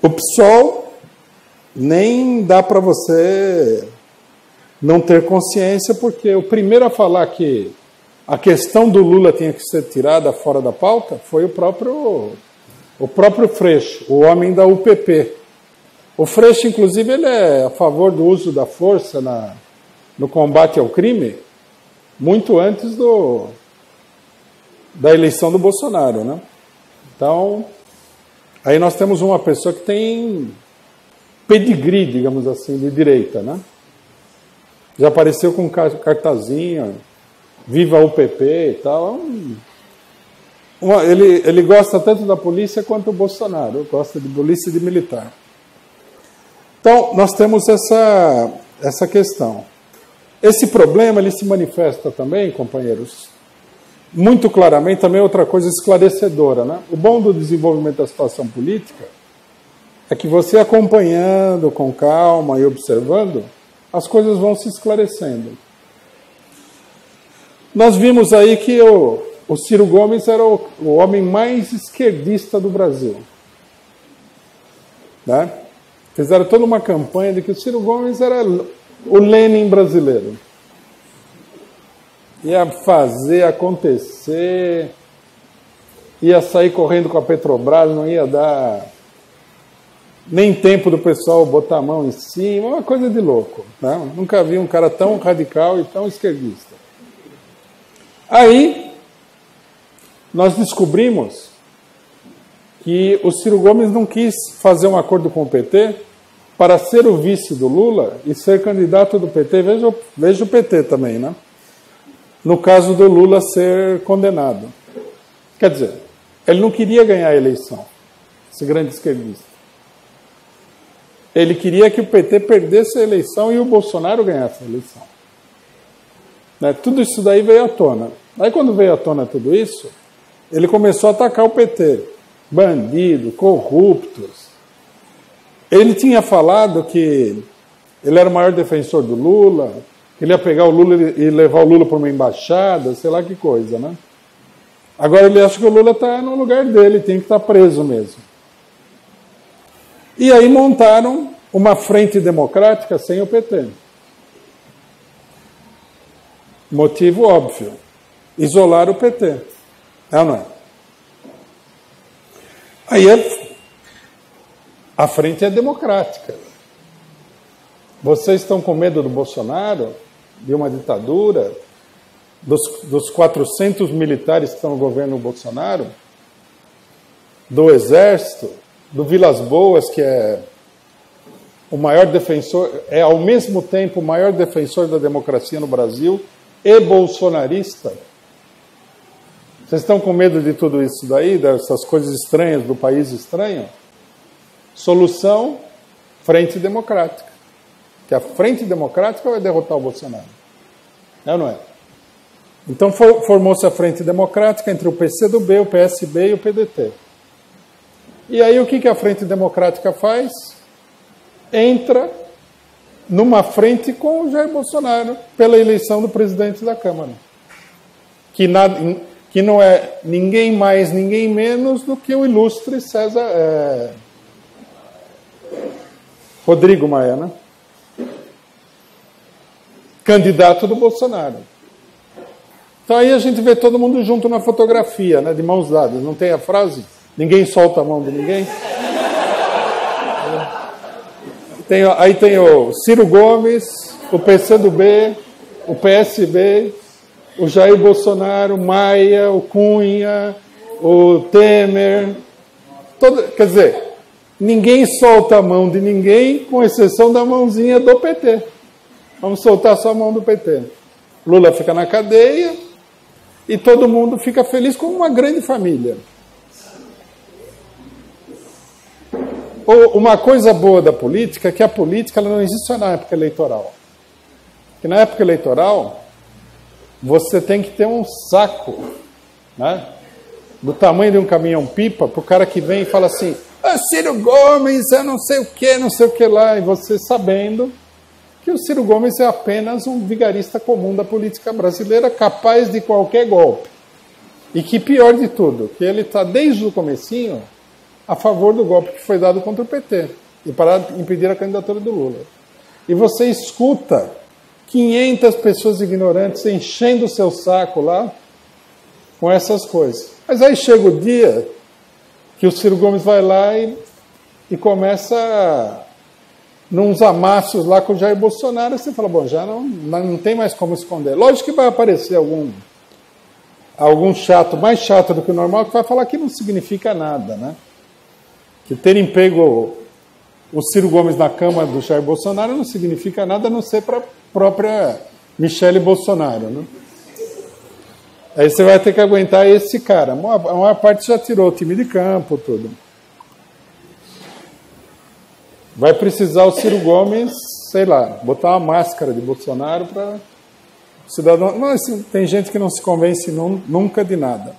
O PSOL nem dá para você não ter consciência, porque o primeiro a falar que a questão do Lula tinha que ser tirada fora da pauta foi o próprio Freixo, o homem da UPP. O Freixo, inclusive, ele é a favor do uso da força no combate ao crime, muito antes da eleição do Bolsonaro, né? Então, aí nós temos uma pessoa que tem pedigree, digamos assim, de direita, né? Já apareceu com cartazinho, viva a UPP e tal. Ele gosta tanto da polícia quanto o Bolsonaro, gosta de polícia e de militar. Então, nós temos essa questão. Esse problema, ele se manifesta também, companheiros, muito claramente, também outra coisa esclarecedora, né? O bom do desenvolvimento da situação política é que você acompanhando com calma e observando, as coisas vão se esclarecendo. Nós vimos aí que o Ciro Gomes era o homem mais esquerdista do Brasil, né? Fizeram toda uma campanha de que o Ciro Gomes era o Lenin brasileiro. Ia fazer acontecer, ia sair correndo com a Petrobras, não ia dar nem tempo do pessoal botar a mão em cima, uma coisa de louco, né? Nunca vi um cara tão radical e tão esquerdista. Aí, nós descobrimos que o Ciro Gomes não quis fazer um acordo com o PT para ser o vice do Lula e ser candidato do PT. Veja o PT também, né? No caso do Lula ser condenado. Quer dizer, ele não queria ganhar a eleição, esse grande esquerdista. Ele queria que o PT perdesse a eleição e o Bolsonaro ganhasse a eleição. Né? Tudo isso daí veio à tona. Aí quando veio à tona tudo isso, ele começou a atacar o PT. Bandido, corruptos. Ele tinha falado que ele era o maior defensor do Lula, que ele ia pegar o Lula e levar o Lula para uma embaixada, sei lá que coisa, né? Agora ele acha que o Lula está no lugar dele, tem que estar preso mesmo. E aí montaram uma frente democrática sem o PT. Motivo óbvio. Isolar o PT. É ou não é? Aí a frente é democrática. Vocês estão com medo do Bolsonaro, de uma ditadura, dos 400 militares que estão no governo Bolsonaro, do Exército, do Vilas Boas, que é o maior defensor, é ao mesmo tempo o maior defensor da democracia no Brasil e bolsonarista. Vocês estão com medo de tudo isso daí, dessas coisas estranhas do país estranho? Solução, frente democrática. Que a frente democrática vai derrotar o Bolsonaro. É ou não é? Então formou-se a frente democrática entre o PCdoB, o PSB e o PDT. E aí o que a frente democrática faz? Entra numa frente com o Jair Bolsonaro pela eleição do presidente da Câmara. Que não é ninguém mais, ninguém menos do que o ilustre Rodrigo Maia, né? Candidato do Bolsonaro. Então aí a gente vê todo mundo junto na fotografia, né, de mãos dadas. Não tem a frase? Ninguém solta a mão de ninguém? Aí tem o Ciro Gomes, o PCdoB, o PSB, o Jair Bolsonaro, Maia, o Cunha, o Temer. Quer dizer, ninguém solta a mão de ninguém, com exceção da mãozinha do PT. Vamos soltar só a mão do PT. Lula fica na cadeia e todo mundo fica feliz como uma grande família. Uma coisa boa da política é que a política ela não existe só na época eleitoral. Porque na época eleitoral, você tem que ter um saco, né, do tamanho de um caminhão-pipa, para o cara que vem e fala assim, Ciro Gomes, eu não sei o que lá, e você sabendo que o Ciro Gomes é apenas um vigarista comum da política brasileira, capaz de qualquer golpe. E que pior de tudo, que ele está desde o comecinho a favor do golpe que foi dado contra o PT e para impedir a candidatura do Lula. E você escuta 500 pessoas ignorantes enchendo o seu saco lá com essas coisas. Mas aí chega o dia que o Ciro Gomes vai lá e começa nos amassos lá com o Jair Bolsonaro, você fala, bom, já não tem mais como esconder. Lógico que vai aparecer algum chato, mais chato do que o normal, que vai falar que não significa nada, né? Que terem pego o Ciro Gomes na cama do Jair Bolsonaro não significa nada, a não ser para a própria Michele Bolsonaro, né? Aí você vai ter que aguentar esse cara. A maior parte já tirou o time de campo, tudo. Vai precisar o Ciro Gomes, sei lá, botar uma máscara de Bolsonaro para o cidadão. Mas tem gente que não se convence nunca de nada.